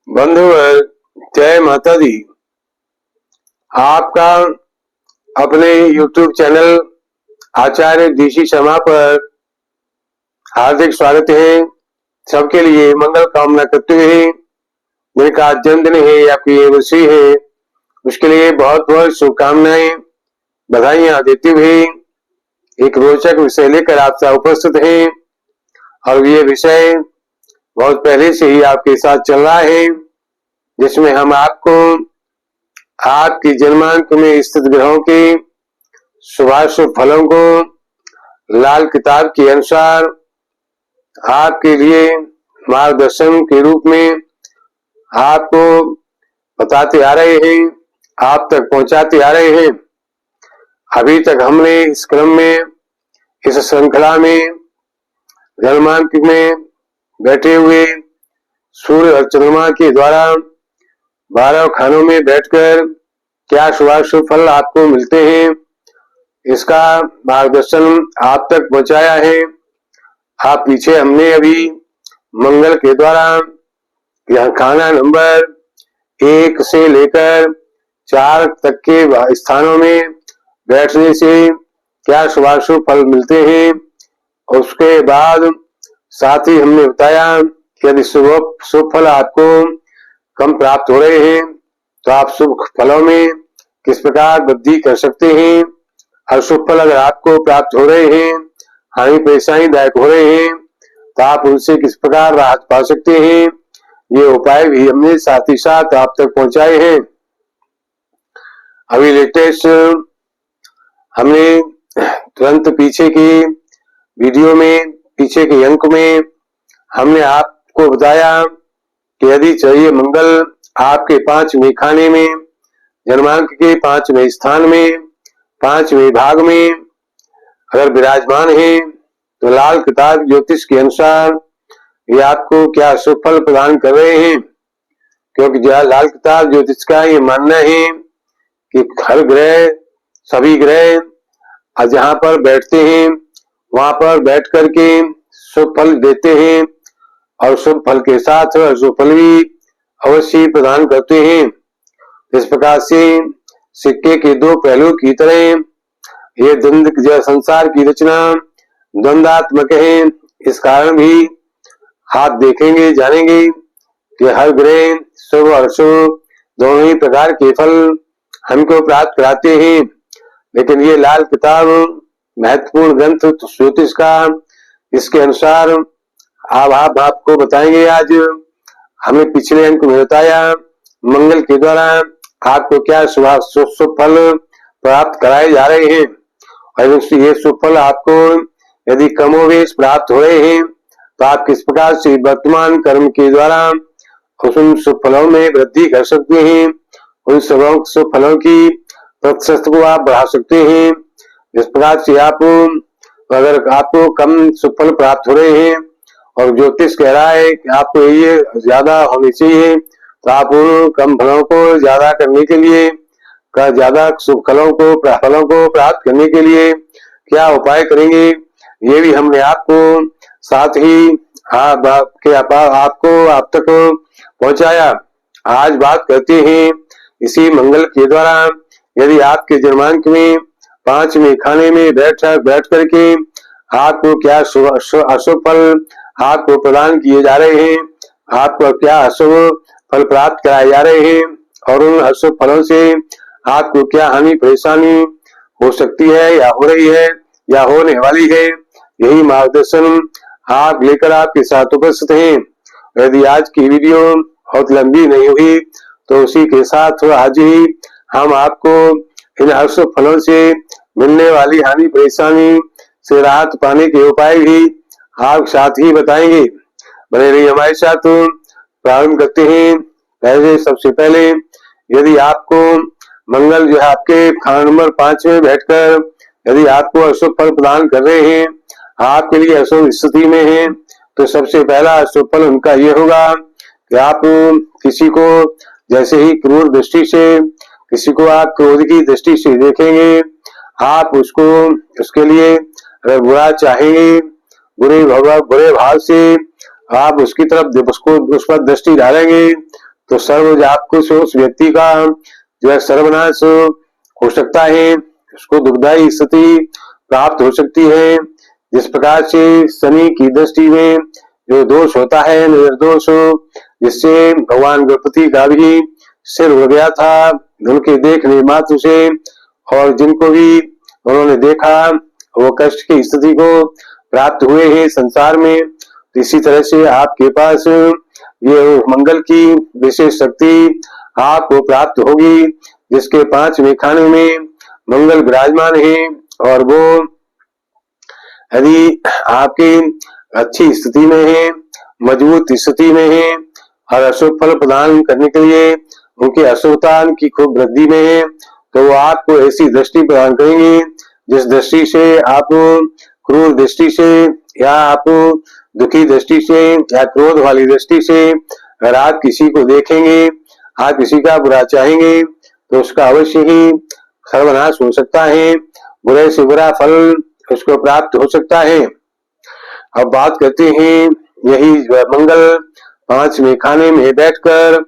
बंधुवर, जय माता दी। आपका अपने YouTube चैनल आचार्य डीसी शर्मा पर हार्दिक स्वागत है। सबके लिए मंगल कामना करते हुए जिनका जन्मदिन है या कोई एनिवर्सरी है उसके लिए बहुत बहुत शुभकामनाएं, बधाइयां देते हुए एक रोचक विषय लेकर आपसे उपस्थित हैं और ये विषय बहुत पहले से ही आपके साथ चल रहा है, जिसमें हम आपको आपकी जन्मांक में स्थित ग्रहों के शुभाशुभ फलों को लाल किताब के अनुसार आपके लिए मार्गदर्शन के रूप में आपको बताते आ रहे हैं, आप तक पहुंचाते आ रहे हैं। अभी तक हमने इस क्रम में, इस श्रृंखला में जन्मांक में बैठे हुए सूर्य और चंद्रमा के द्वारा 12 खानों में बैठकर क्या शुभाशुभ फल आपको मिलते हैं, इसका मार्गदर्शन आप तक पहुंचाया है। आप पीछे हमने अभी मंगल के द्वारा यह खाना नंबर 1 से लेकर 4 तक के स्थानों में बैठने से क्या शुभाशुभ फल मिलते हैं, उसके बाद साथ ही हमने बताया कि यदि शुभ फल आपको कम प्राप्त हो रहे हैं तो आप शुभ फलों में किस प्रकार वृद्धि कर सकते हैं। अशुभ फल अगर आपको प्राप्त हो रहे हैं, हानि परेशानी दायक हो रहे हैं, तो आप उनसे किस प्रकार राहत पा सकते हैं, ये उपाय भी हमने साथ ही साथ आप तक पहुंचाए हैं। अभी लेटेस्ट हमने तुरंत पीछे की वीडियो में, पीछे के अंक में हमने आपको बताया कि यदि चाहिए मंगल आपके 5वें खाने में, जन्मांक के 5वें स्थान में, 5वें भाग में अगर विराजमान है तो लाल किताब ज्योतिष के अनुसार ये आपको क्या शुभ फल प्रदान कर रहे हैं। क्योंकि लाल किताब ज्योतिष का ये मानना है कि हर ग्रह, सभी ग्रह जहां पर बैठते हैं वहां पर बैठ करके शुभ फल देते हैं और शुभ फल के साथ अशुभ फल भी अवश्य प्रदान करते हैं। इस प्रकार से सिक्के के दो पहलू की तरह ये द्वंद्व संसार की रचना द्वंद्वात्मक है। इस कारण भी आप देखेंगे, जानेंगे कि हर ग्रह शुभ और अशुभ दोनों ही प्रकार के फल हमको प्राप्त कराते हैं। लेकिन ये लाल किताब महत्वपूर्ण ग्रंथ ज्योतिष का, इसके अनुसार आप आपको बताएंगे। आज हमने पिछले अंक में बताया मंगल के द्वारा आपको क्या शुभ फल प्राप्त कराए जा रहे हैं और ये शुभ फल आपको यदि कमोवेश प्राप्त हो रहे हैं तो आप किस प्रकार से वर्तमान कर्म के द्वारा उन शुभ फलों में वृद्धि कर सकते हैं, उन शुभ फलों की प्रतिशत को आप बढ़ा सकते हैं। इस प्रकार से आप अगर आपको कम शुभ फल प्राप्त हो रहे हैं और ज्योतिष कह रहा है कि आपको ये ज्यादा होनी चाहिए, तो आप उन कम फलों को ज्यादा करने के लिए, ज्यादा शुभ फलों को प्राप्त करने के लिए क्या उपाय करेंगे, ये भी हमने आपको साथ ही आपको आप तक पहुंचाया। आज बात करते हैं इसी मंगल के द्वारा यदि आपके जन्मांक में 5वें खाने में बैठ करके आपको क्या अशुभ फल आपको प्रदान किए जा रहे हैं, आपको क्या अशुभ फल प्राप्त कराए जा रहे हैं और उन अशुभ फलों से आपको क्या हानि परेशानी हो सकती है या हो रही है या होने वाली है, यही मार्गदर्शन आप लेकर आपके साथ उपस्थित हैं। यदि आज की वीडियो बहुत लंबी नहीं हुई तो उसी के साथ आज ही हम आपको इन अशुभ फलों से मिलने वाली हानि परेशानी से राहत पाने के उपाय भी आप साथ ही बताएंगे। बने रहिए हमारे साथ। प्रारंभ करते हैं। पहले सबसे पहले यदि आपको मंगल जो है आपके खाना नंबर 5 में बैठकर यदि आपको अशुभ फल प्रदान कर रहे हैं, आपके लिए अशुभ स्थिति में है, तो सबसे पहला अशुभ फल उनका ये होगा कि आप किसी को जैसे ही क्रूर दृष्टि से, किसी को आप क्रोध की दृष्टि से देखेंगे, आप उसको उसके लिए अगर बुरा चाहेंगे, बुरे भाव से आप उसकी तरफ उस पर दृष्टि डालेंगे तो आपको उस व्यक्ति का जो है सर्वनाश हो सकता है, उसको दुखदायी स्थिति प्राप्त हो सकती है। जिस प्रकार से शनि की दृष्टि में जो दोष होता है निर्दोष, जिससे भगवान गणपति का भी सिर उड़ गया था उनके देखने मात्र से, और जिनको भी उन्होंने देखा वो कष्ट की स्थिति को प्राप्त हुए हैं संसार में। इसी तरह से आपके पास ये मंगल की विशेष शक्ति आपको प्राप्त होगी, जिसके 5वें खाने में मंगल विराजमान है, और वो यदि आपकी अच्छी स्थिति में है, मजबूत स्थिति में है, और अशुभ फल प्रदान करने के लिए उनके अशुभतान की खूब वृद्धि में है, तो वो आपको ऐसी दृष्टि प्रदान करेंगे जिस दृष्टि से आप क्रूर दृष्टि से या आप दुखी दृष्टि से या क्रोध वाली दृष्टि से अगर आप किसी को देखेंगे, आप किसी का बुरा चाहेंगे, तो उसका अवश्य ही सर्वनाश हो सकता है, बुरे से बुरा फल उसको प्राप्त हो सकता है। अब बात करते हैं यही मंगल 5वें खाने में बैठकर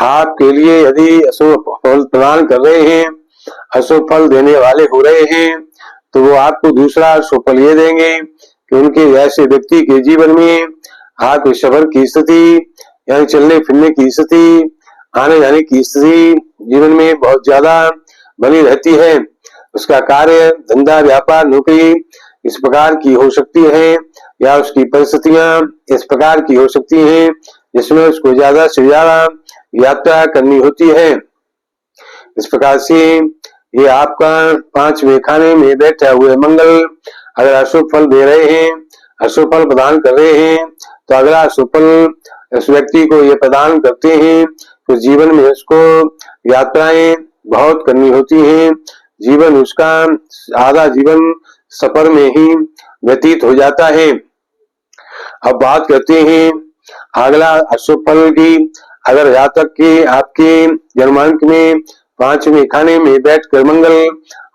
आपके लिए यदि अशुभ फल प्रदान कर रहे हैं, अशुभ फल देने वाले हो रहे हैं, तो वो आपको दूसरा शुभ फल ये देंगे कि उनके ऐसे व्यक्ति के जीवन में आपके सफर की स्थिति यानी चलने फिरने की स्थिति, आने जाने की स्थिति जीवन में बहुत ज्यादा बनी रहती है। उसका कार्य धंधा व्यापार नौकरी इस प्रकार की हो सकती है, या उसकी परिस्थितियां इस प्रकार की हो सकती हैं जिसमें उसको ज्यादा से ज्यादा यात्रा करनी होती है। इस प्रकार से ये आपका 5वें खाने में बैठे हुए मंगल अगर अशुभ फल दे रहे हैं, अशुभ फल प्रदान कर रहे हैं, तो अगला अशुभ फल इस व्यक्ति को ये प्रदान करते हैं तो जीवन में उसको यात्राएं बहुत करनी होती हैं, जीवन उसका आधा जीवन सफर में ही व्यतीत हो जाता है। अब बात करते हैं अगला अशुभ फल की। अगर जातक के आपके जन्मांक में 5वें खाने में बैठकर मंगल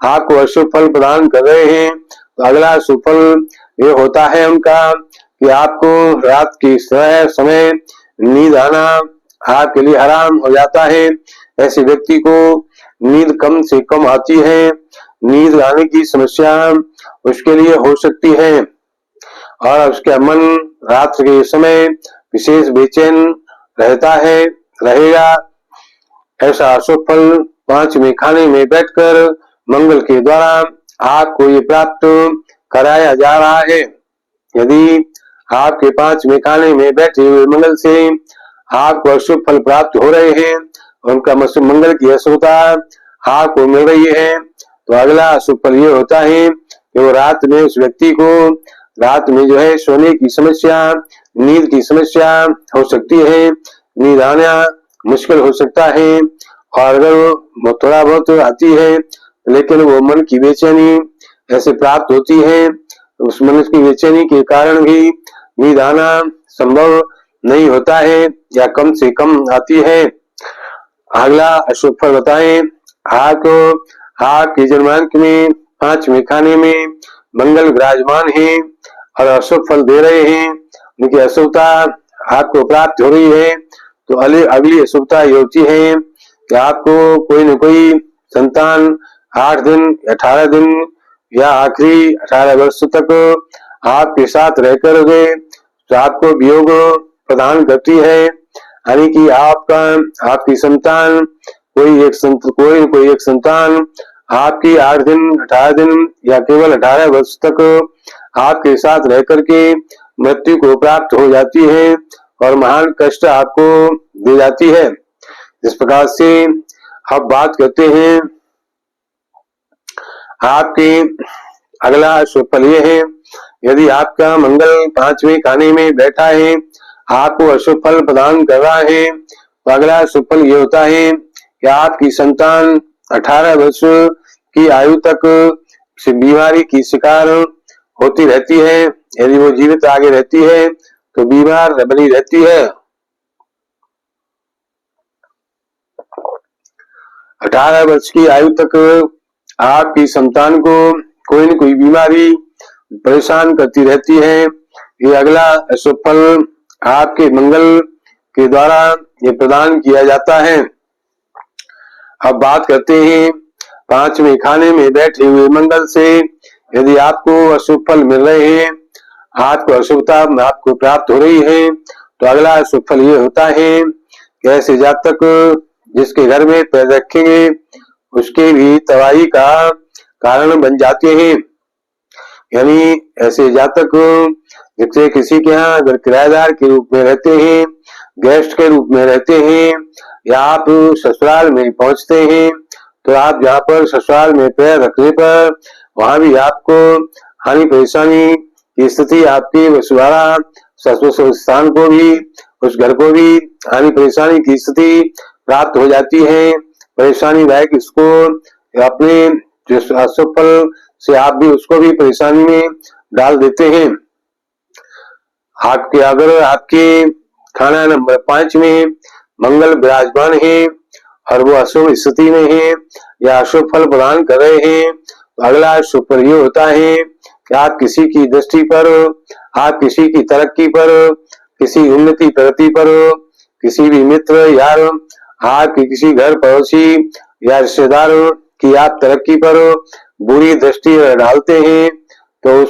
आपको अशुभ फल प्रदान कर रहे हैं, तो अगला शुभ फल ये होता है उनका कि आपको रात के समय नींद आना आपके लिए हराम हो जाता है। ऐसे व्यक्ति को नींद कम से कम आती है, नींद आने की समस्या उसके लिए हो सकती है, और उसका मन रात के समय विशेष बेचैन रहता है रहेगा। ऐसा अशुभ फल 5वें खाने में बैठकर मंगल के द्वारा आपको ये प्राप्त कराया जा रहा है। यदि आपके 5वें खाने में बैठे हुए मंगल से आपको अशुभ फल प्राप्त हो रहे हैं, उनका मंगल की अशुभता आपको मिल रही है, तो अगला अशुभ फल ये होता है कि वो रात में उस व्यक्ति को रात में जो है सोने की समस्या, नींद की समस्या हो सकती है, नींद आना मुश्किल हो सकता है, और अगर वो थोड़ा बहुत आती है लेकिन वो मन की बेचैनी ऐसे प्राप्त होती है, तो उस मन की बेचैनी के कारण भी नींद आना संभव नहीं होता है या कम से कम आती है। अगला अशुभ फल बताएं आपको आपके जन्मांक में 5वें खाने में मंगल विराजमान है और अशुभ फल दे रहे हैं, उनकी अशुभता आपको प्राप्त हो रही है, तो अगली अशुभता ये होती है कि आपको कोई न कोई संतान 8 दिन 18 दिन या आखिरी 18 वर्ष तक आपके साथ रहकर तो आपको वियोग प्रदान करती है, यानी कि आपकी संतान कोई एक संतान आपकी 8 दिन 18 दिन या केवल 18 वर्ष तक आपके साथ रह करके मृत्यु को प्राप्त हो जाती है और महान कष्ट आपको दे जाती है। इस प्रकार से अब बात करते हैं आपके अगला शुभ फल ये है, यदि आपका मंगल 5वें खाने में बैठा है, आपको अशुभ फल प्रदान कर रहा है, तो अगला शुभ फल ये होता है कि आपकी संतान 18 वर्ष की आयु तक बीमारी की शिकार होती रहती है। यदि वो जीवित आगे रहती है तो बीमार बनी रहती है। 18 वर्ष की आयु तक आपकी संतान को कोई न कोई बीमारी परेशान करती रहती है। ये अगला अशुभ फल आपके मंगल के द्वारा ये प्रदान किया जाता है। अब बात करते हैं पांचवें खाने में बैठे हुए मंगल से यदि आपको अशुभ फल मिल रहे हैं, आपको अशुभता आपको प्राप्त हो रही है, तो अगला अशुभ फल ये होता है कि ऐसे जातक जिसके घर में पैर रखेंगे उसके भी तबाही का कारण बन जाते हैं। यानी ऐसे जातक जैसे किसी के यहाँ अगर किराएदार के रूप में रहते हैं, गेस्ट के रूप में रहते हैं, या आप ससुराल में पहुंचते हैं, तो आप जहाँ पर ससुराल में पैर रखने पर वहां भी आपको हानि परेशानी की स्थिति आपकी वसुधारा स्थान को भी, उस घर को भी हानि परेशानी की स्थिति प्राप्त हो जाती है। परेशानी दायक इसको अपने जो अशुभ फल से आप भी उसको भी परेशानी में डाल देते हैं। आपके अगर आपके खाना नंबर 5 में मंगल विराजमान है और वो अशुभ स्थिति में है या अशुभ फल प्रदान कर रहे हैं, तो अगला शुभ फल ये होता है कि आप किसी की दृष्टि पर, आप किसी की तरक्की पर, किसी उन्नति प्रगति पर, किसी भी मित्र यार, आपके किसी घर पड़ोसी या रिश्तेदार की आप तरक्की पर बुरी दृष्टि डालते हैं, तो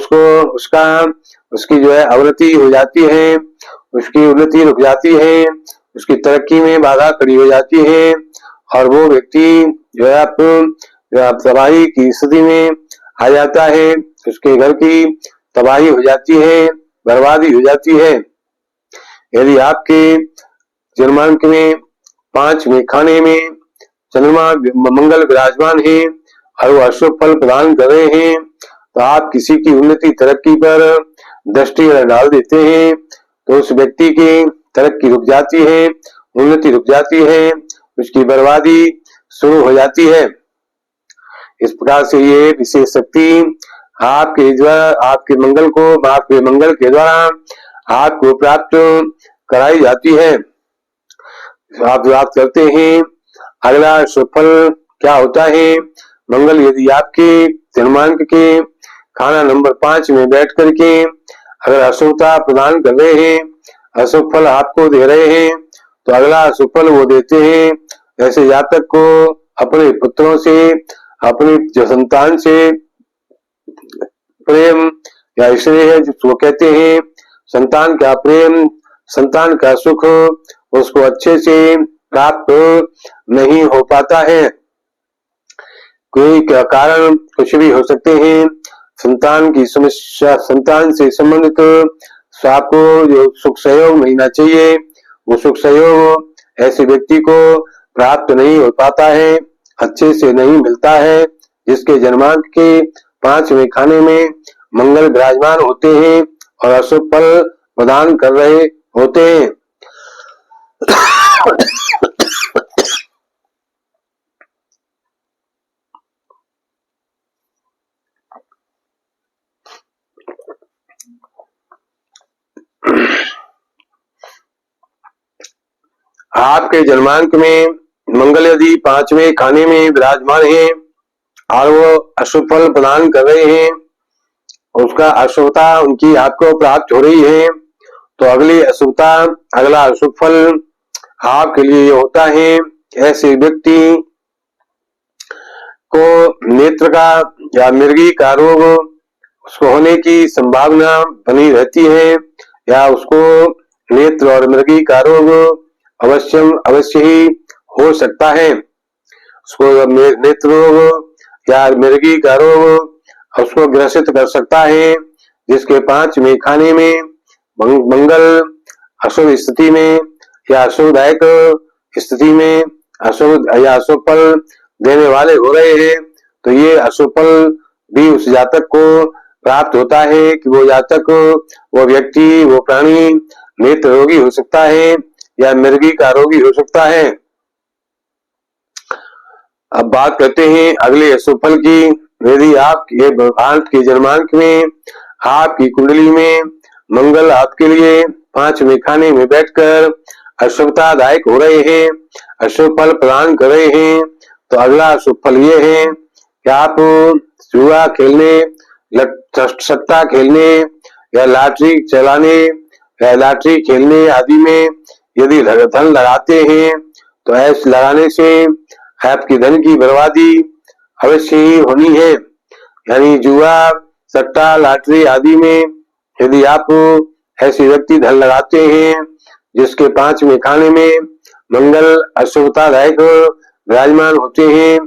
उसकी जो है अवनति हो जाती है, उसकी उन्नति रुक जाती है, उसकी तरक्की में बाधा खड़ी हो जाती है और वो व्यक्ति जो है आप तबाही की स्थिति में आ जाता है, उसके घर की तबाही हो जाती है, बर्बादी हो जाती है। यदि आपके जन्मांक में 5वें खाने में चंद्रमा मंगल विराजमान है और वो अशुभ फल प्रदान कर रहे हैं, तो आप किसी की उन्नति तरक्की पर दृष्टि डाल देते हैं, तो उस व्यक्ति की तरक्की रुक जाती है, उन्नति रुक जाती है, उसकी बर्बादी शुरू हो जाती है। इस प्रकार से ये विशेष शक्ति आपके द्वारा आपके मंगल के द्वारा आपको प्राप्त कराई जाती है। आप बात करते हैं अगला शुभ फल क्या होता है। मंगल यदि आपके जन्मांक के खाना नंबर 5 में बैठ करके अगर अशुभता प्रदान कर रहे हैं, अशुभ फल आपको दे रहे हैं, तो अगला अशुभ फल वो देते हैं ऐसे जातक को अपने पुत्रों से, अपनी जो संतान से प्रेम या स्नेह जिसको कहते हैं, संतान का प्रेम, संतान का सुख उसको अच्छे से प्राप्त नहीं हो पाता है। कोई कारण कुछ भी हो सकते हैं, संतान की समस्या, संतान से संबंधित आपको जो सुख सहयोग मिलना चाहिए वो सुख सहयोग ऐसे व्यक्ति को प्राप्त नहीं हो पाता है, अच्छे से नहीं मिलता है, जिसके जन्मांक के 5वें खाने में मंगल विराजमान होते हैं और अशुभ फल प्रदान कर रहे होते हैं। आपके जन्मांक में मंगल यदि 5वें खाने में विराजमान है और वो अशुभ फल प्रदान कर रहे हैं, उसका अशुभता उनकी आपको प्राप्त हो रही है, तो अगला अशुभ फल आपके लिए होता है ऐसे व्यक्ति को नेत्र का या मिर्गी का रोग उसको होने की संभावना बनी रहती है, या उसको नेत्र और मिर्गी का रोग अवश्य ही हो सकता है। उसको नेत्र रोग या मिर्गी का रोग उसको ग्रसित कर सकता है, जिसके 5वें खाने में मंगल अशुभ स्थिति में या अशुभदायक स्थिति में अशुभ फल देने वाले हो रहे हैं, तो ये अशुभ फल भी उस जातक को प्राप्त होता है कि वो जातक, वो व्यक्ति, वो प्राणी नेत्र रोगी हो सकता है या मिर्गी का रोगी हो सकता है। अब बात करते हैं अगले अशुभ फल की। यदि आपके जन्मांक में आपकी कुंडली में मंगल आपके लिए 5वें खाने में बैठकर अशुभतादायक हो रहे हैं, अशुभ फल प्रदान कर रहे हैं, तो अगला अशुभ फल ये है कि आप जुआ खेलने, सट्टा खेलने या लॉटरी चलाने या लॉटरी खेलने आदि में यदि धन लगाते हैं तो ऐसे लगाने से आपकी धन की बर्बादी अवश्य ही होनी है। यानी जुआ, सट्टा, लॉटरी आदि में यदि आप ऐसे व्यक्ति धन लगाते हैं जिसके 5वें खाने में मंगल अशुभतादायक विराजमान होते हैं,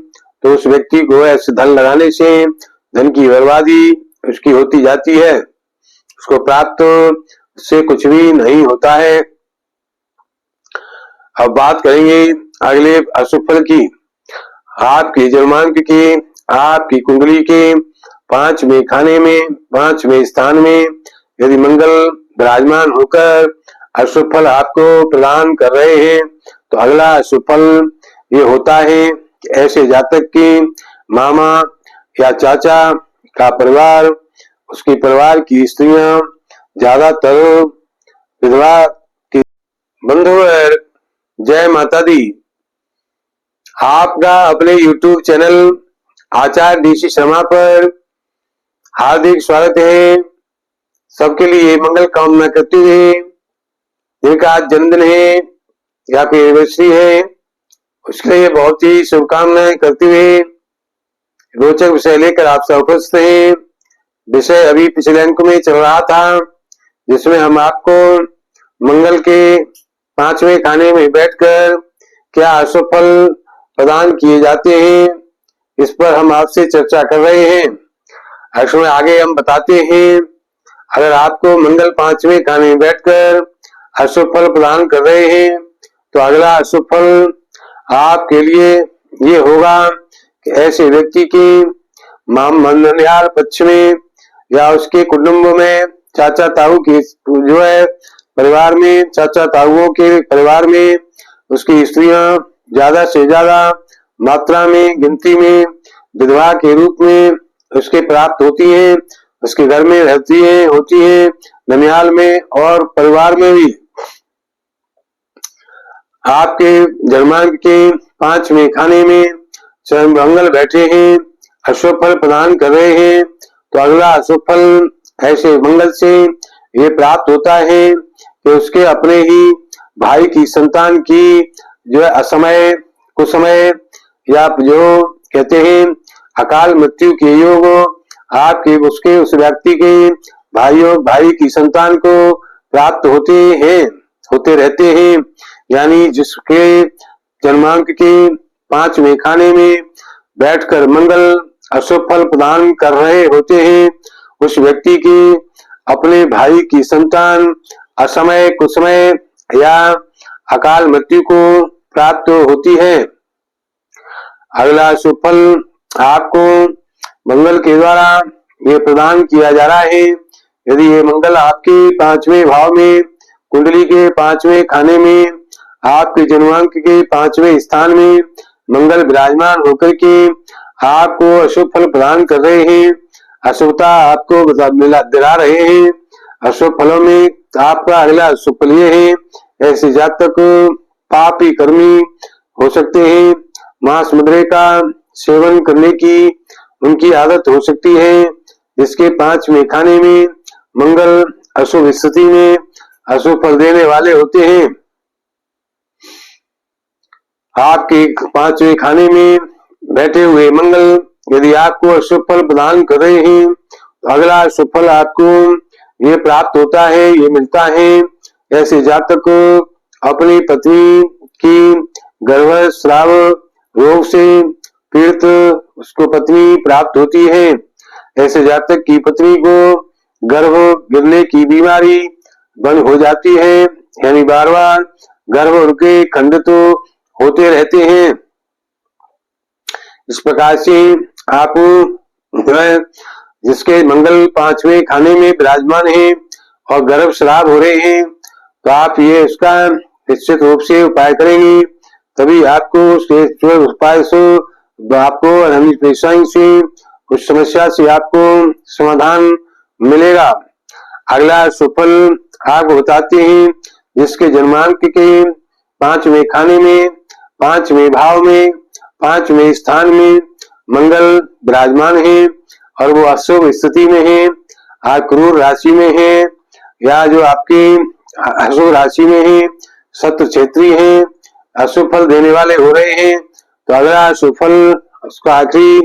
तो उस व्यक्ति को ऐसे धन लगाने से धन की बर्बादी उसकी होती जाती है, उसको प्राप्त से कुछ भी नहीं होता है। अब बात करेंगे अगले अशुभ फल की। आपकी जन्मांक के, आपकी कुंडली के 5वें खाने में, 5वें स्थान में यदि मंगल विराजमान होकर अशुभ फल आपको प्रदान कर रहे हैं, तो अगला अशुभ फल ये होता है कि ऐसे जातक के मामा या चाचा का परिवार, उसके परिवार की स्त्रियां ज्यादातर विधवा की। बंधुवर, जय माता दी। आपका अपने YouTube चैनल आचार्य DC शर्मा पर हार्दिक स्वागत है। सबके लिए मंगल कामना करते हुए, जिनका आज जन्मदिन है या फिर एनिवर्सरी है, उसके लिए बहुत ही शुभकामनाएं करते हुए रोचक विषय लेकर आप सब उपस्थित हैं। विषय अभी पिछले अंक में चल रहा था, जिसमें हम आपको मंगल के 5वें खाने में बैठकर क्या अशुभ फल प्रदान किए जाते हैं, इस पर हम आपसे चर्चा कर रहे हैं। इसमें आगे हम बताते हैं, अगर आपको मंगल 5वें खाने में बैठकर अशुभ फल प्रदान कर रहे हैं, तो अगला अशुभ फल आपके लिए ये होगा कि ऐसे व्यक्ति के ननिहाल पक्ष में या उसके कुटुंब में, चाचा ताऊ की जो है परिवार में, चाचा ताऊओं के परिवार में उसकी स्त्रियां ज्यादा से ज्यादा मात्रा में, गिनती में विधवा के रूप में उसके प्राप्त होती है, उसके घर में रहती है, होती है, ननिहाल में और परिवार में भी। आपके जन्मांक के 5वें खाने में मंगल बैठे हैं, अशुभ फल प्रदान कर रहे हैं, तो अगला अशुभ फल ऐसे मंगल से ये प्राप्त होता है कि उसके अपने ही भाई की संतान की जो है असमय, कुसमय या जो कहते हैं अकाल मृत्यु के योग आपके उसके उस व्यक्ति के भाई की संतान को प्राप्त होते रहते हैं। यानी जिसके जन्मांक के 5वें खाने में बैठकर मंगल अशुभ फल प्रदान कर रहे होते हैं, उस व्यक्ति के अपने भाई की संतान असमय, कुसमय या अकाल मृत्यु को प्राप्त होती है। अगला शुभ फल आपको मंगल के द्वारा ये प्रदान किया जा रहा है। यदि ये मंगल आपके 5वें भाव में, कुंडली के 5वें खाने में, आपके जन्मांक के 5वें स्थान में मंगल विराजमान होकर के आपको अशुभ फल प्रदान कर रहे हैं, अशुभता आपको दिला रहे हैं। अशुभ फलों में आपका अगला शुभ फल ये है, ऐसे जातक पापी कर्मी हो सकते हैं, मांस मुद्रे का सेवन करने की उनकी आदत हो सकती है, जिसके 5वें खाने में मंगल अशुभ स्थिति में अशुभ फल देने वाले होते हैं। आपके 5वें खाने में बैठे हुए मंगल यदि आपको अशुभ फल प्रदान कर रहे हैं, तो अगला शुभ फल आपको ये प्राप्त होता है, ये मिलता है। ऐसे जातक अपनी पत्नी की गर्भस्राव रोग से पीड़ित उसको पत्नी प्राप्त होती है। ऐसे जातक की पत्नी को गर्भ गिरने की बीमारी बंद हो जाती है, यानी बार बार गर्भ उनके खंडित होते रहते हैं। इस प्रकार से आप जिसके मंगल 5वें खाने में विराजमान है और गर्भ स्राव हो रहे हैं, तो आप ये उसका निश्चित रूप से उपाय करेंगे, तभी आपको उसके उपाय से आपको परेशानी से, उस समस्या से आपको समाधान मिलेगा। अगला सुफल आपको बताते हैं, जिसके जन्मांक के 5वें खाने में, 5वें भाव में, 5वें स्थान में मंगल विराजमान है और वो अशुभ स्थिति में है, क्रूर राशि में है, या जो आपकी अशुभ राशि में है, शत्रु क्षेत्रीय हैं, अशुभ फल देने वाले हो रहे हैं, तो अगला शुभ फल उसको आखिरी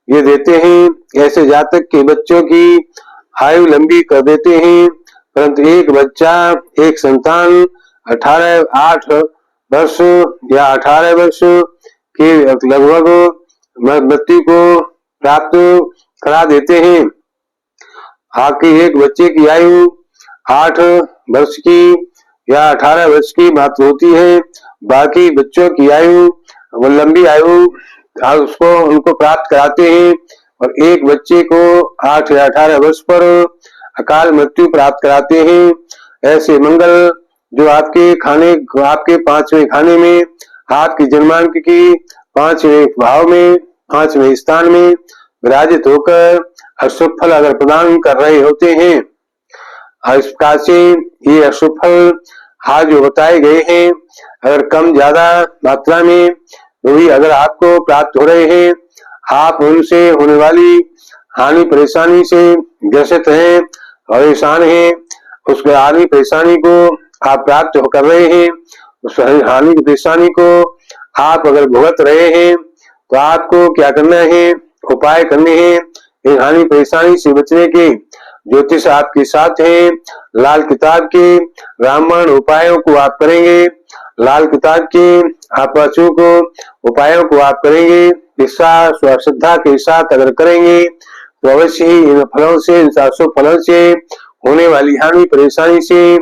ये देते हैं। ऐसे जातक के बच्चों की आयु लंबी कर देते हैं, परंतु एक बच्चा, एक संतान 8 वर्ष या 18 वर्ष के लगभग मृत्यु को प्राप्त करा देते हैं। आपके एक बच्चे की आयु 8 वर्ष की या 18 वर्ष की मात्र होती है, बाकी बच्चों की आयु वो लंबी आयु उसको उनको प्राप्त कराते हैं, और एक बच्चे को 8 या 18 वर्ष पर अकाल मृत्यु प्राप्त कराते हैं। ऐसे मंगल जो आपके खाने, आपके 5वें खाने में, आपकी जन्मांक की 5वें भाव में, 5वें स्थान में विराजित होकर अशुभ फल अगर प्रदान कर रहे होते हैं, इस प्रकार से ये अशुभ फल आज जो बताए गए हैं, अगर कम ज्यादा मात्रा में वही अगर आपको प्राप्त हो रहे हैं, आप उनसे होने वाली हानि परेशानी से ग्रसित हैं, परेशान हैं, उस हानि परेशानी को आप प्राप्त कर रहे हैं, उस हानि परेशानी को आप अगर भुगत रहे हैं, तो आपको क्या करना है, उपाय करने हैं इन हानि परेशानी से बचने के। ज्योतिष आपके साथ है, लाल किताब के रामबाण उपायों को आप करेंगे, लाल किताब के आप अचूक उपायों को आप करेंगे, विश्वास व श्रद्धा के साथ अगर करेंगे तो अवश्य ही इन फलों से, इन 700 फलों से होने वाली हानि परेशानी से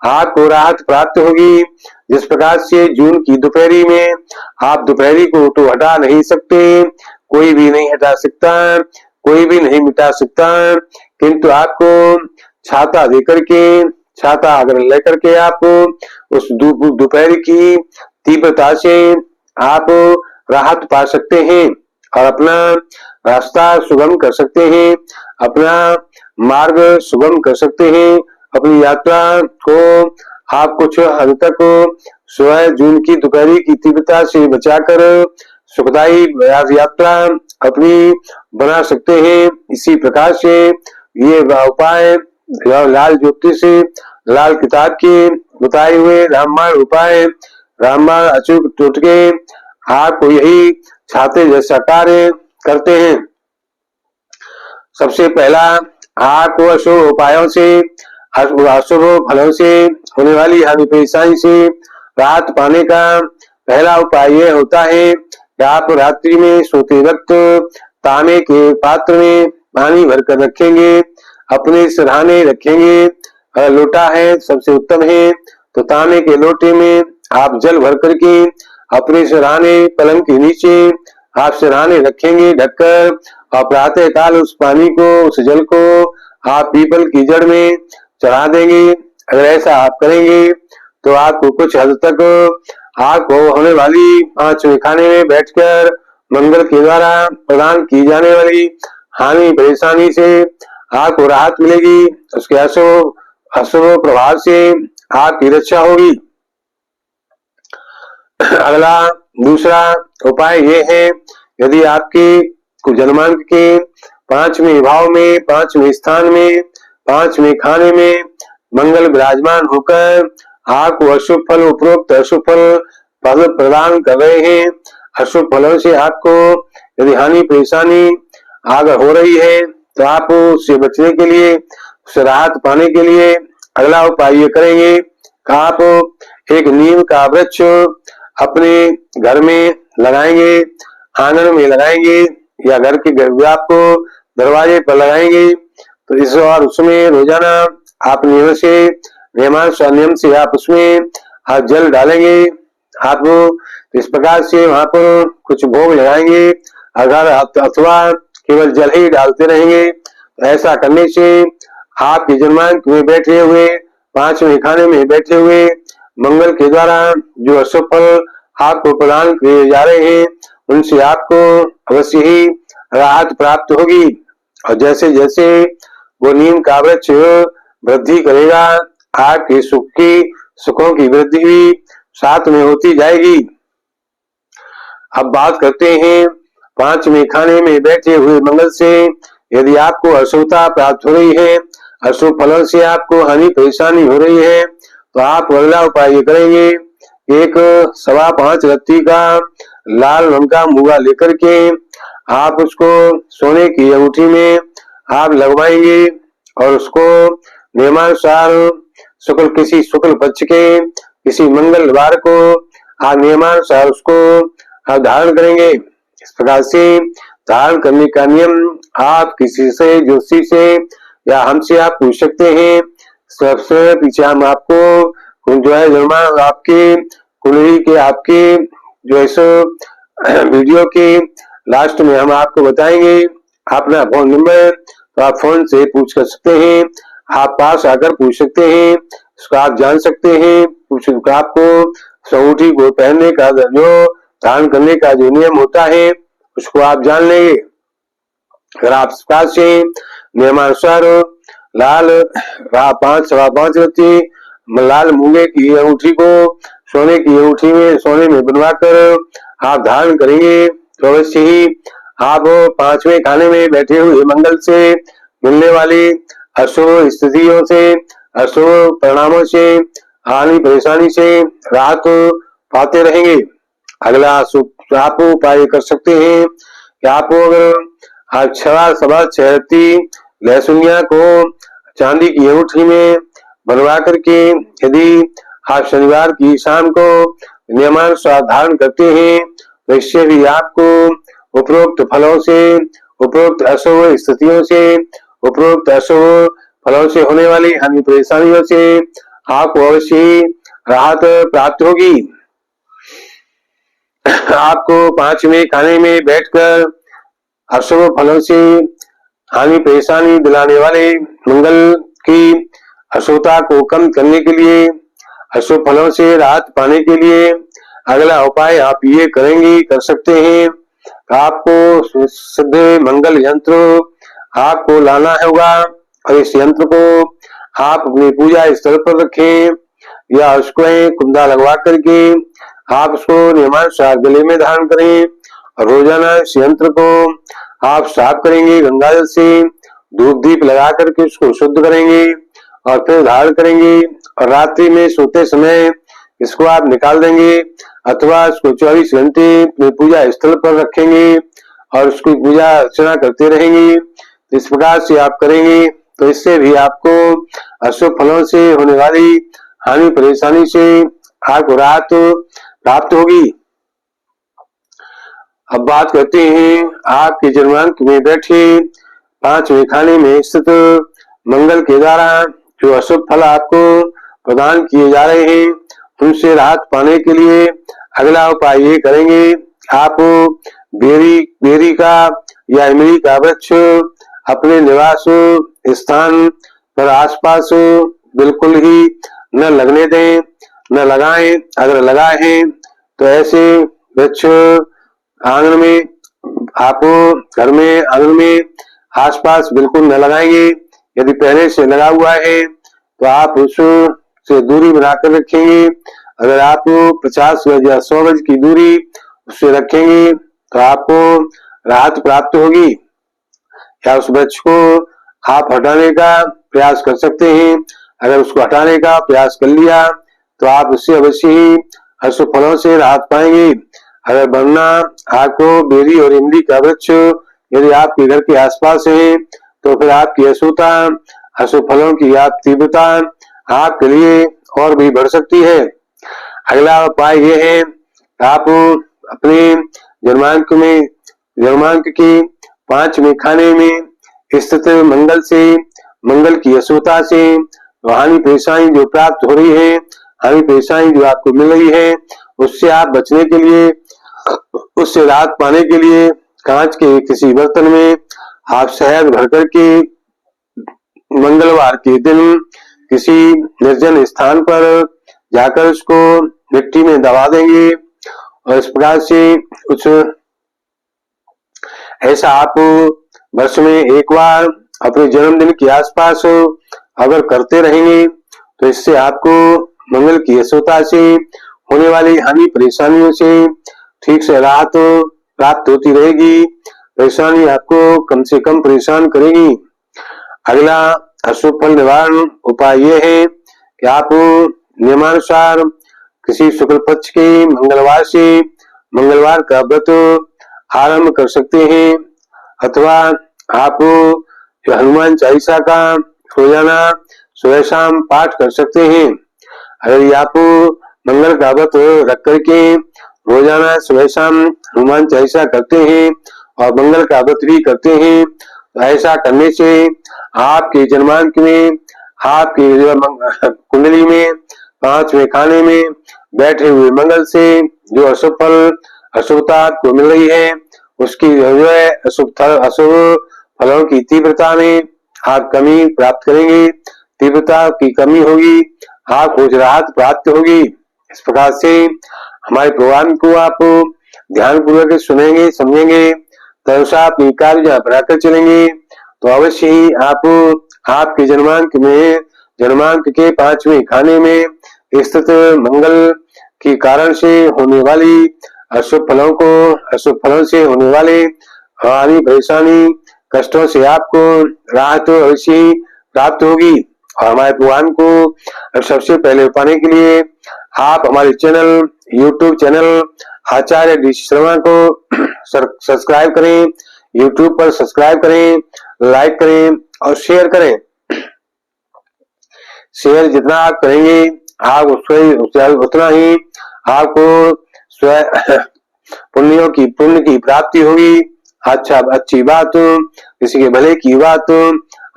आपको राहत प्राप्त होगी। जिस प्रकार से जून की दोपहरी में आप दोपहरी को तो हटा नहीं सकते, कोई भी नहीं हटा सकता, कोई भी नहीं मिटा सकता, किंतु आपको छाता देकर के, छाता अगर लेकर के आप उस दोपहर की तीव्रता से आप राहत पा सकते हैं और अपना रास्ता सुगम कर सकते हैं, अपना मार्ग सुगम कर सकते हैं, अपनी यात्रा को आप कुछ हद तक 16 जून की दोपहरी की तीव्रता से बचाकर सुखदायी यात्रा अपनी बना सकते हैं। इसी प्रकार से ये उपाय लाल ज्योति से, लाल किताब के बताए हुए रामबाण उपाय, रामबाण अचूक टोटके आपको यही छाते जैसा कार्य करते हैं। सबसे पहला आपको अशुभ उपायों से, अशुभ फलों से होने वाली हानि परेशानी से राहत पाने का पहला उपाय यह होता है कि आप रात्रि में सोते वक्त तांबे के पात्र में पानी भरकर रखेंगे, अपने सिरहाने रखेंगे। अगर लोटा है सबसे उत्तम है, तो तांबे के लोटे में आप जल भर करके अपने सिरहाने पलंग के नीचे आप सिरहाने रखेंगे ढककर, और प्रातः काल उस पानी को, उस जल को आप पीपल की जड़ में चढ़ा देंगे। अगर ऐसा आप करेंगे तो आपको कुछ हद तक आपको होने वाली 5वें खाने में बैठकर मंगल के द्वारा प्रदान की जाने वाली हानि परेशानी से आपको राहत मिलेगी। उसके अशुभ प्रभाव से आपकी रक्षा होगी। अगला दूसरा उपाय ये है, यदि आपके जन्मांक के 5वें भाव में, 5वें स्थान में, 5वें खाने में मंगल विराजमान होकर आपको अशुभ फल, उपरोक्त अशुभ फल प्रदान कर रहे हैं, अशुभ फलों से आपको यदि हानि परेशानी अगर हो रही है, तो आप उससे बचने के लिए, उससे राहत पाने के लिए अगला उपाय ये करेंगे, आप एक नीम का वृक्ष अपने घर में लगाएंगे, आंगन में लगाएंगे या घर के आपको दरवाजे पर लगाएंगे। तो इस और उसमें रोजाना आप नियम से आप उसमें आप जल डालेंगे। आप इस प्रकार से वहां पर कुछ भोग लगाएंगे, अगर अथवा केवल जल ही डालते रहेंगे। तो ऐसा करने से आपके जन्मांक में बैठे हुए, 5वें खाने में बैठे हुए मंगल के द्वारा जो अशुभ फल आपको प्रदान किए जा रहे हैं, उनसे आपको अवश्य ही राहत प्राप्त होगी। और जैसे जैसे वो नीम का वृक्ष वृद्धि करेगा, आपके सुखों की वृद्धि भी साथ में होती जाएगी। अब बात करते हैं 5वें खाने में बैठे हुए मंगल से यदि आपको अशुभता प्राप्त हो रही है, अशुभ फलों से आपको हानि परेशानी हो रही है, तो आप अगला उपाय ये करेंगे, एक 5.25 रत्ती का लाल रंग का मुगा लेकर के आप उसको सोने की अंगूठी में आप लगवाएंगे और उसको नियमानुसार किसी शुक्ल पक्ष के किसी मंगलवार को आप नियमानुसार उसको आप धारण करेंगे। इस प्रकार से धारण करने का नियम आप किसी से ज्योतिषी से या हमसे आप पूछ सकते हैं। सबसे पीछे हम आपको जो है जरूर आपके कुंडली के आपके जो है वीडियो के लास्ट में हम आपको बताएंगे अपना फोन नंबर, तो आप फोन से पूछ कर सकते हैं, आप पास आकर पूछ सकते हैं, इसको आप जान सकते हैं। कुछ आपको अंगूठी को पहनने का जो धारण करने का जो नियम होता है उसको आप जान लेंगे। अगर आप पास से नियमानुसार लाल 5.25 रत्ती लाल मूंगे की अंगूठी को सोने की अंगूठी में सोने में बनवाकर आप धारण करेंगे तो अवश्य ही आप 5वें खाने में बैठे हुए मंगल से मिलने वाली अशुभ स्थितियों से अशुभ परिणामों से हानि परेशानी से राहत पाते रहेंगे। अगला आप उपाय कर सकते हैं कि आप अगर 6.25 रत्ती लहसुनिया को चांदी की अंगूठी में बनवा करके यदि आप शनिवार की शाम को नियमानुसार धारण करते हैं तो इससे भी आपको उपरोक्त फलों से उपरोक्त अशुभ स्थितियों से उपरोक्त अशुभ फलों से होने वाली हानि परेशानियों से आपको अवश्य राहत प्राप्त होगी। आपको 5वें खाने में बैठकर अशुभ फलों से हानि परेशानी दिलाने वाले मंगल की अशुभता को कम करने के लिए अशुभ फलों से राहत पाने के लिए अगला उपाय आप ये कर सकते हैं। आपको सिद्ध मंगल यंत्र आपको लाना होगा और इस यंत्र को आप अपनी पूजा स्थल पर रखें या उसको कुंदा लगवा करके आप उसको नियमानुसार गले में धारण करें और रोजाना इस यंत्र को आप साफ करेंगे, गंगा जल से धूप दीप लगा करके उसको शुद्ध करेंगे और फिर धारण करेंगे और रात्रि में सोते समय इसको आप निकाल देंगे अथवा इसको 24 घंटे पूजा स्थल पर रखेंगे और उसकी पूजा अर्चना करते रहेंगे। इस प्रकार से आप करेंगे तो इससे भी आपको अशुभ फलों से होने वाली हानि परेशानी से आपको राहत प्राप्त होगी। अब बात करते हैं आपके जन्मांक में बैठे 5वें खाने में स्थित मंगल के द्वारा जो अशुभ फल आपको प्रदान किए जा रहे हैं उनसे राहत पाने के लिए अगला उपाय ये करेंगे। आप बेरी का या इमली का वृक्ष अपने निवास स्थान पर आसपास बिल्कुल ही न लगने दें, न लगाएं। अगर लगाए हैं तो ऐसे वृक्ष आंगन में आप घर में आंगन में आसपास बिल्कुल न लगाएंगे। यदि पहले से लगा हुआ है तो आप उससे दूरी बनाकर रखेंगे। अगर आप 50 गज या 100 गज की दूरी उससे रखेंगे तो आपको राहत प्राप्त होगी। या उस वृक्ष को आप हटाने का प्रयास कर सकते हैं। अगर उसको हटाने का प्रयास कर लिया तो आप उससे अवश्य ही अशुभ फलों से राहत पाएंगे। अगर वरना आपको बेरी और इमली का वृक्ष यदि आपके घर के आसपास है तो फिर आपकी अशुभता अशुभ फलों की आप तीव्रता आपके लिए और भी बढ़ सकती है। अगला उपाय यह है आप अपने जन्मांक के 5वें खाने में स्थित मंगल से मंगल की अशुभता से हानि परेशानी जो प्राप्त हो रही है, हानि परेशानी जो आपको मिल रही है उससे आप बचने के लिए उससे राहत पाने के लिए कांच के किसी बर्तन में आप शहद भर करके मंगलवार के दिन किसी निर्जन स्थान पर जाकर उसको मिट्टी में दबा देंगे और इस प्रकार से कुछ ऐसा आप वर्ष में एक बार अपने जन्मदिन के आसपास अगर करते रहेंगे तो इससे आपको मंगल की अशुभता से होने वाली हानि परेशानियों से ठीक से राहत प्राप्त होती रहेगी। परेशानी आपको कम से कम परेशान करेगी। अगला अशुभ फल निवारण उपाय यह है कि आप नियमानुसार किसी शुक्ल पक्ष के मंगलवार से मंगलवार का व्रत आरंभ कर सकते हैं, अथवा आप हनुमान चालीसा का रोजाना सुबह शाम पाठ कर सकते हैं। अगर आप मंगल का व्रत रख करके रोजाना सुबह शाम हनुमान चालीसा करते हैं और मंगल का व्रत भी करते हैं, तो ऐसा करने से आपके जन्मांक में, आपकी कुंडली में, 5वें खाने में बैठे हुए मंगल से जो अशुभ फल, अशुभता आपको मिल रही है, उसकी जो है अशुभ फलों की तीव्रता में आप कमी प्राप्त करेंगे, तीव्रता की कमी होगी, आपको राहत प्राप्त होगी। इस प्रकार से हमारे प्रोग्राम को आप ध्यान पूर्वक सुनेंगे, समझेंगे, तदनुसार अपनी कार्य बनाकर चलेंगे, तो अवश्य ही आप आपके जन्मांक में, जन्मांक के 5वें खाने में स्थित मंगल के कारण से होने वाली अशुभ फलों से होने वाले हानि, परेशानी, कष्टों से आपको राहत अवश्य ही प्राप्त होगी। और हमारे प्रोग्राम को सबसे पहले पाने के लिए आप हमारे चैनल, यूट्यूब चैनल आचार्य डी शर्मा को सब्सक्राइब करें, यूट्यूब पर सब्सक्राइब करें, लाइक करें और शेयर करें। शेयर जितना आप करेंगे, आप उतना ही आपको पुण्य की प्राप्ति होगी। अच्छी बात, किसी के भले की बात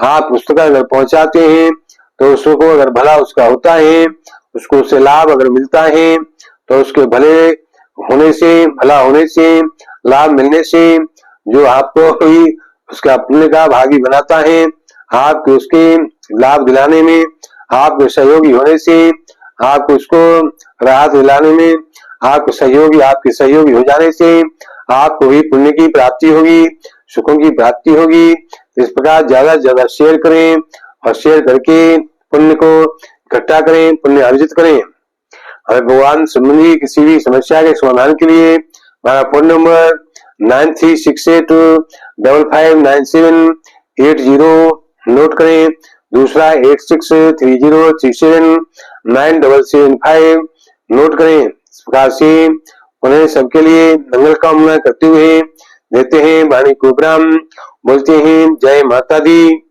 आप पुस्तक अगर पहुंचाते हैं, तो उसको अगर भला उसका होता है, उसको उससे लाभ अगर मिलता है, तो उसके भले होने से, भला होने से, लाभ मिलने से जो आपको ही उसका पुण्य का भागी बनाता है, आपको उसके लाभ दिलाने में, आपके सहयोगी होने से, आपको उसको राहत दिलाने में, आपके सहयोगी हो जाने से आपको भी पुण्य की प्राप्ति होगी, सुखों की प्राप्ति होगी। इस प्रकार ज्यादा से ज्यादा शेयर करें और शेयर करके पुण्य को इकट्ठा करें, पुण्य अर्जित करें। और भगवान संबंधी किसी भी समस्या के समाधान के लिए हमारा फोन नंबर 9368559780 नोट करें। दूसरा 8630379775 नोट करें। इस प्रकार से उन्हें सबके लिए मंगल कामना करते हुए देते हैं वाणी को विराम, बोलते हैं जय माता दी,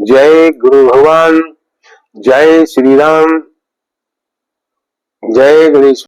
जय गुरु भगवान, जय श्री राम, जय गणेश।